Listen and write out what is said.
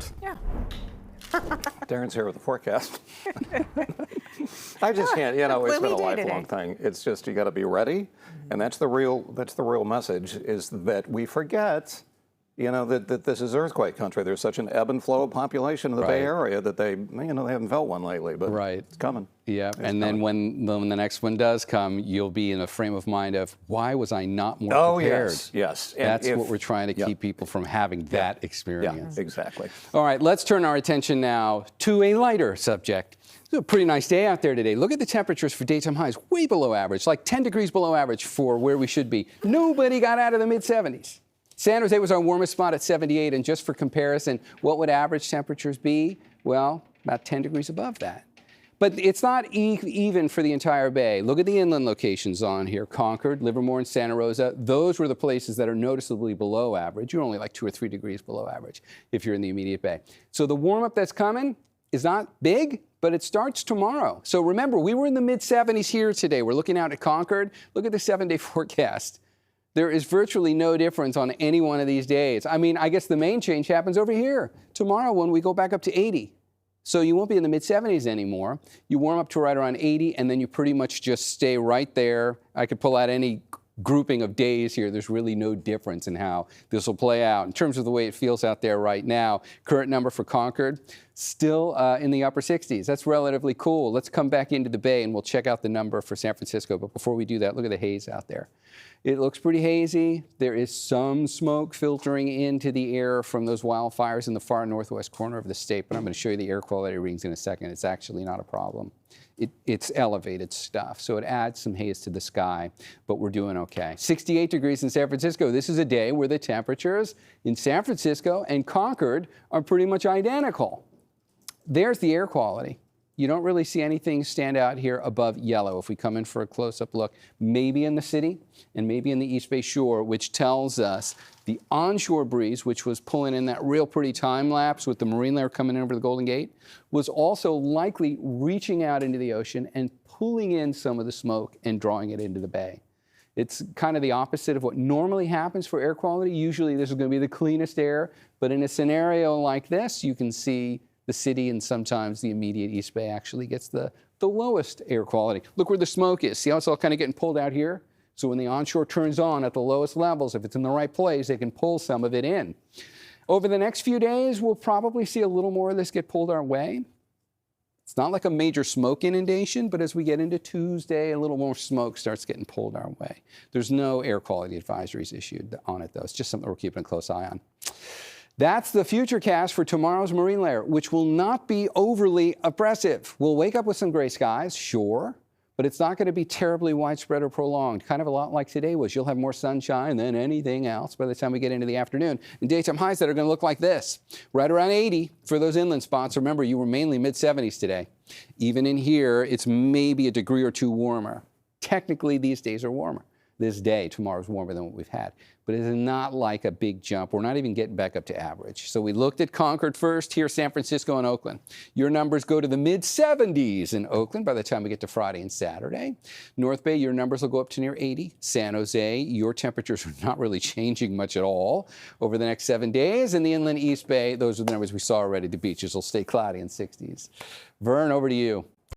don't. Yeah. Darren's here with the forecast. I just can't, it's been a lifelong thing. It's just, you got to be ready. And that's the real message, is that we forget, that this is earthquake country. There's such an ebb and flow of population in the Bay Area that they haven't felt one lately, but it's coming. Yeah, and then when the next one does come, you'll be in a frame of mind of, why was I not more prepared? Yes. That's what we're trying to keep people from having that experience. Yeah, exactly. All right, let's turn our attention now to a lighter subject. It's a pretty nice day out there today. Look at the temperatures for daytime highs, way below average, like 10 degrees below average for where we should be. Nobody got out of the mid-70s. San Jose was our warmest spot at 78, and just for comparison, what would average temperatures be? Well, about 10 degrees above that. But it's not even for the entire bay. Look at the inland locations on here. Concord, Livermore, and Santa Rosa. Those were the places that are noticeably below average. You're only like 2 or 3 degrees below average if you're in the immediate bay. So the warm-up that's coming is not big, but it starts tomorrow. So remember, we were in the mid-70s here today. We're looking out at Concord. Look at the 7-day forecast. There is virtually no difference on any one of these days. I mean, I guess the main change happens over here tomorrow when we go back up to 80. So you won't be in the mid-70s anymore. You warm up to right around 80, and then you pretty much just stay right there. I could pull out any grouping of days here. There's really no difference in how this will play out. In terms of the way it feels out there right now, current number for Concord, still in the upper 60s. That's relatively cool. Let's come back into the bay, and we'll check out the number for San Francisco. But before we do that, look at the haze out there. It looks pretty hazy. There is some smoke filtering into the air from those wildfires in the far northwest corner of the state, but I'm going to show you the air quality readings in a second. It's actually not a problem. It's elevated stuff, so it adds some haze to the sky, but we're doing okay. 68 degrees in San Francisco. This is a day where the temperatures in San Francisco and Concord are pretty much identical. There's the air quality. You don't really see anything stand out here above yellow. If we come in for a close-up look, maybe in the city and maybe in the East Bay Shore, which tells us the onshore breeze, which was pulling in that real pretty time lapse with the marine layer coming in over the Golden Gate, was also likely reaching out into the ocean and pulling in some of the smoke and drawing it into the bay. It's kind of the opposite of what normally happens for air quality. Usually this is going to be the cleanest air, but in a scenario like this, you can see the city and sometimes the immediate East Bay actually gets the lowest air quality. Look where the smoke is. See how it's all kind of getting pulled out here? So when the onshore turns on at the lowest levels, if it's in the right place, they can pull some of it in. Over the next few days, we'll probably see a little more of this get pulled our way. It's not like a major smoke inundation, but as we get into Tuesday, a little more smoke starts getting pulled our way. There's no air quality advisories issued on it, though. It's just something we're keeping a close eye on. That's the futurecast for tomorrow's marine layer, which will not be overly oppressive. We'll wake up with some gray skies, sure, but it's not going to be terribly widespread or prolonged. Kind of a lot like today was. You'll have more sunshine than anything else by the time we get into the afternoon. And daytime highs that are going to look like this, right around 80 for those inland spots. Remember, you were mainly mid-70s today. Even in here, it's maybe a degree or two warmer. Technically, these days are warmer. This day, tomorrow's warmer than what we've had. But it is not like a big jump. We're not even getting back up to average. So we looked at Concord first, here San Francisco and Oakland. Your numbers go to the mid-70s in Oakland by the time we get to Friday and Saturday. North Bay, your numbers will go up to near 80. San Jose, your temperatures are not really changing much at all over the next 7 days. And the inland East Bay, those are the numbers we saw already. The beaches will stay cloudy in 60s. Vern, over to you.